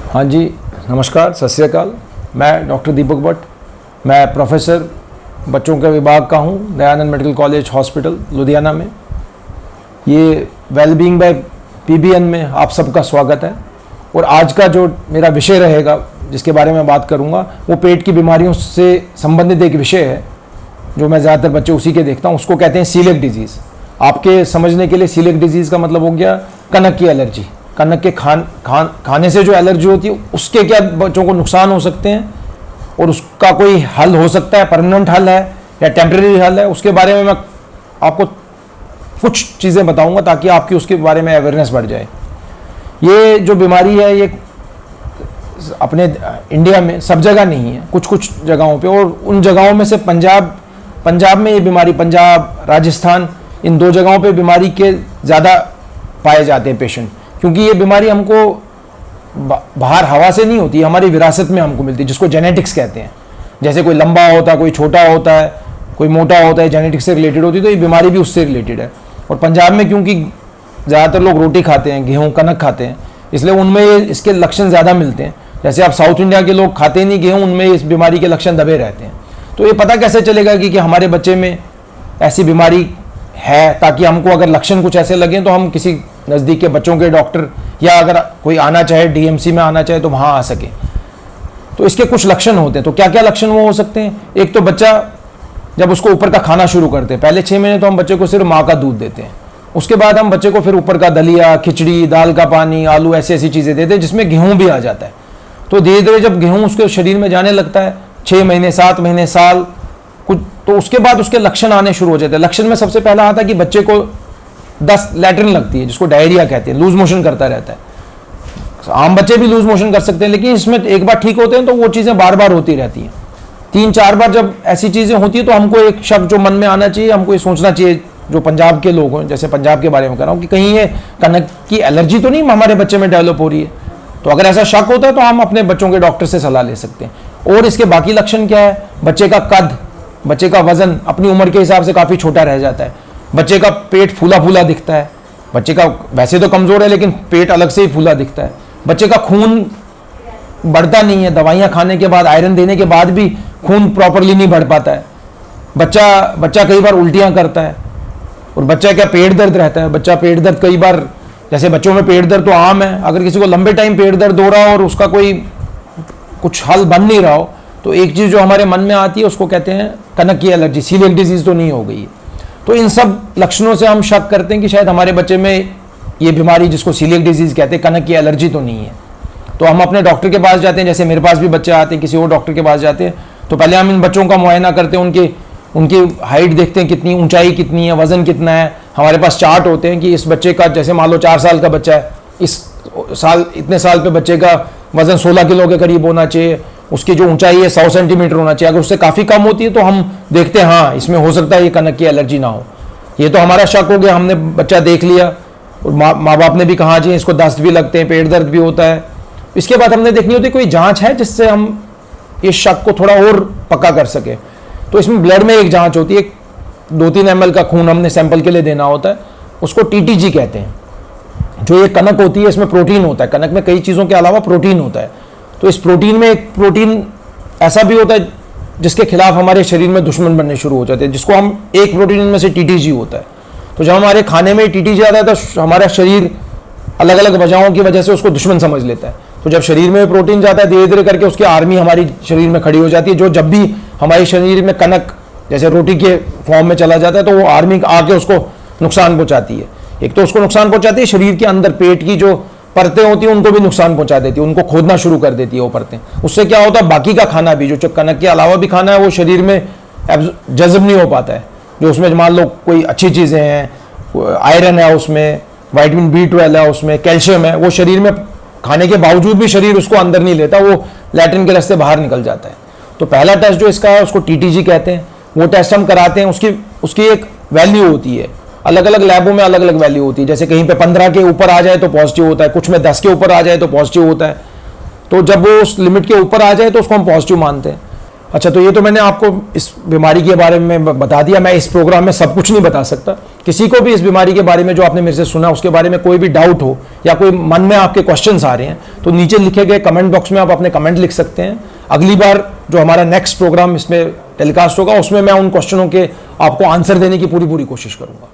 हाँ जी, नमस्कार, सत श्री अकाल। मैं डॉक्टर दीपक भट्ट, मैं प्रोफेसर बच्चों के विभाग का हूँ Dayanand medical college hospital Ludhiana में। ये वेलबींग बाय पीबीएन में आप सबका स्वागत है। और आज का जो मेरा विषय रहेगा, जिसके बारे में बात करूँगा, वो पेट की बीमारियों से संबंधित एक विषय है जो मैं ज़्यादातर बच्चे उसी के देखता हूँ। उसको कहते हैं सीलिएक डिजीज़। आपके समझने के लिए सीलिएक डिजीज़ का मतलब हो गया कनक की एलर्जी। कनक के खाने से जो एलर्जी होती है उसके क्या बच्चों को नुकसान हो सकते हैं और उसका कोई हल हो सकता है, परमानेंट हल है या टेम्परेरी हल है, उसके बारे में मैं आपको कुछ चीज़ें बताऊंगा ताकि आपकी उसके बारे में अवेयरनेस बढ़ जाए। ये जो बीमारी है ये अपने इंडिया में सब जगह नहीं है, कुछ कुछ जगहों पे, और उन जगहों में से पंजाब में ये बीमारी, पंजाब, राजस्थान, इन दो जगहों पे बीमारी के ज़्यादा पाए जाते हैं पेशेंट। क्योंकि ये बीमारी हमको बाहर हवा से नहीं होती, हमारी विरासत में हमको मिलती है, जिसको जेनेटिक्स कहते हैं। जैसे कोई लंबा होता है, कोई छोटा होता है, कोई मोटा होता है, जेनेटिक्स से रिलेटेड होती है, तो ये बीमारी भी उससे रिलेटेड है। और पंजाब में क्योंकि ज़्यादातर लोग रोटी खाते हैं, गेहूँ कनक खाते हैं, इसलिए उनमें इसके लक्षण ज़्यादा मिलते हैं। जैसे आप साउथ इंडिया के लोग खाते नहीं गेहूँ, उनमें इस बीमारी के लक्षण दबे रहते हैं। तो ये पता कैसे चलेगा कि हमारे बच्चे में ऐसी बीमारी है, ताकि हमको अगर लक्षण कुछ ऐसे लगें तो हम किसी नज़दीक के बच्चों के डॉक्टर, या अगर कोई आना चाहे डीएमसी में आना चाहे तो वहाँ आ सके। तो इसके कुछ लक्षण होते हैं। तो क्या क्या लक्षण वो हो सकते हैं? एक तो बच्चा जब उसको ऊपर का खाना शुरू करते हैं, पहले 6 महीने तो हम बच्चे को सिर्फ माँ का दूध देते हैं। उसके बाद हम बच्चे को फिर ऊपर का दलिया, खिचड़ी, दाल का पानी, आलू, ऐसी ऐसी चीज़ें देते हैं जिसमें गेहूँ भी आ जाता है। तो धीरे धीरे जब गेहूँ उसके शरीर में जाने लगता है, 6 महीने, 7 महीने, साल कुछ, तो उसके बाद उसके लक्षण आने शुरू हो जाते हैं। लक्षण में सबसे पहला आता है कि बच्चे को दस्त, लैट्रिन लगती है, जिसको डायरिया कहते हैं, लूज मोशन करता रहता है। आम बच्चे भी लूज मोशन कर सकते हैं, लेकिन इसमें एक बार ठीक होते हैं तो वो चीज़ें बार बार होती रहती हैं। 3-4 बार जब ऐसी चीज़ें होती है तो हमको एक शक जो मन में आना चाहिए, हमको ये सोचना चाहिए, जो पंजाब के लोग हैं, जैसे पंजाब के बारे में कर रहा हूँ, कि कहीं ये कनक की एलर्जी तो नहीं हमारे बच्चे में डेवलप हो रही है। तो अगर ऐसा शक होता है तो हम अपने बच्चों के डॉक्टर से सलाह ले सकते हैं। और इसके बाकी लक्षण क्या है? बच्चे का कद, बच्चे का वजन अपनी उम्र के हिसाब से काफ़ी छोटा रह जाता है। बच्चे का पेट फूला फूला दिखता है। बच्चे का वैसे तो कमज़ोर है लेकिन पेट अलग से ही फूला दिखता है। बच्चे का खून बढ़ता नहीं है, दवाइयाँ खाने के बाद, आयरन देने के बाद भी खून प्रॉपरली नहीं बढ़ पाता है। बच्चा कई बार उल्टियाँ करता है। और बच्चा क्या, पेट दर्द रहता है। बच्चा पेट दर्द कई बार, जैसे बच्चों में पेट दर्द तो आम है, अगर किसी को लंबे टाइम पेट दर्द हो रहा हो और उसका कोई कुछ हल बन नहीं रहा हो, तो एक चीज़ जो हमारे मन में आती है उसको कहते हैं कनक की एलर्जी, सीलिएक डिजीज़ तो नहीं हो गई है। तो इन सब लक्षणों से हम शक करते हैं कि शायद हमारे बच्चे में ये बीमारी, जिसको सीलिएक डिजीज़ कहते हैं, कनक की एलर्जी तो नहीं है। तो हम अपने डॉक्टर के पास जाते हैं, जैसे मेरे पास भी बच्चे आते हैं, किसी और डॉक्टर के पास जाते हैं, तो पहले हम इन बच्चों का मुआयना करते हैं, उनकी हाइट देखते हैं, कितनी ऊंचाई कितनी है, वज़न कितना है। हमारे पास चार्ट होते हैं कि इस बच्चे का, जैसे मान लो 4 साल का बच्चा है, इस साल इतने साल पे बच्चे का वज़न 16 किलो के करीब होना चाहिए, उसकी जो ऊंचाई है 100 सेंटीमीटर होना चाहिए। अगर उससे काफ़ी कम होती है तो हम देखते हैं हाँ इसमें हो सकता है ये कनक की एलर्जी ना हो। ये तो हमारा शक हो गया, हमने बच्चा देख लिया और माँ बाप ने भी कहा जी इसको दस्त भी लगते हैं, पेट दर्द भी होता है। इसके बाद हमने देखनी होती है कोई जांच है जिससे हम इस शक को थोड़ा और पक्का कर सके। तो इसमें ब्लड में एक जांच होती है, 2-3 ml का खून हमने सैंपल के लिए देना होता है, उसको टीटीजी कहते हैं। जो ये कनक होती है इसमें प्रोटीन होता है, कनक में कई चीज़ों के अलावा प्रोटीन होता है। तो इस प्रोटीन में एक प्रोटीन ऐसा भी होता है जिसके खिलाफ हमारे शरीर में दुश्मन बनने शुरू हो जाते हैं, जिसको हम, एक प्रोटीन में से टीटीजी होता है। तो जब हमारे खाने में टीटीजी आता है तो हमारा शरीर अलग अलग वजहों की वजह से उसको दुश्मन समझ लेता है। तो जब शरीर में प्रोटीन जाता है, धीरे धीरे करके उसकी आर्मी हमारी शरीर में खड़ी हो जाती है, जो जब भी हमारे शरीर में कनक जैसे रोटी के फॉर्म में चला जाता है तो वो आर्मी आके उसको नुकसान पहुंचाती है। एक तो उसको नुकसान पहुंचाती है, शरीर के अंदर पेट की जो परतें होती हैं उनको भी नुकसान पहुंचा देती है, उनको खोदना शुरू कर देती है वो परतें। उससे क्या होता है, बाकी का खाना भी, जो कनक के अलावा भी खाना है, वो शरीर में जज़ब नहीं हो पाता है। जो उसमें मान लो कोई अच्छी चीज़ें हैं, आयरन है उसमें, विटामिन B12 है उसमें, कैल्शियम है, वो शरीर में खाने के बावजूद भी शरीर उसको अंदर नहीं लेता, वो लैट्रिन के रास्ते बाहर निकल जाता है। तो पहला टेस्ट जो इसका है उसको टीटीजी कहते हैं। वो टेस्ट हम कराते हैं, उसकी एक वैल्यू होती है, अलग अलग लैबों में अलग अलग वैल्यू होती है। जैसे कहीं पे 15 के ऊपर आ जाए तो पॉजिटिव होता है, कुछ में 10 के ऊपर आ जाए तो पॉजिटिव होता है। तो जब वो उस लिमिट के ऊपर आ जाए तो उसको हम पॉजिटिव मानते हैं। अच्छा, तो ये तो मैंने आपको इस बीमारी के बारे में बता दिया। मैं इस प्रोग्राम में सब कुछ नहीं बता सकता। किसी को भी इस बीमारी के बारे में जो आपने मेरे से सुना उसके बारे में कोई भी डाउट हो या कोई मन में आपके क्वेश्चंस आ रहे हैं तो नीचे लिखे गए कमेंट बॉक्स में आप अपने कमेंट लिख सकते हैं। अगली बार जो हमारा नेक्स्ट प्रोग्राम इसमें टेलीकास्ट होगा उसमें मैं उन क्वेश्चनों के आपको आंसर देने की पूरी कोशिश करूंगा।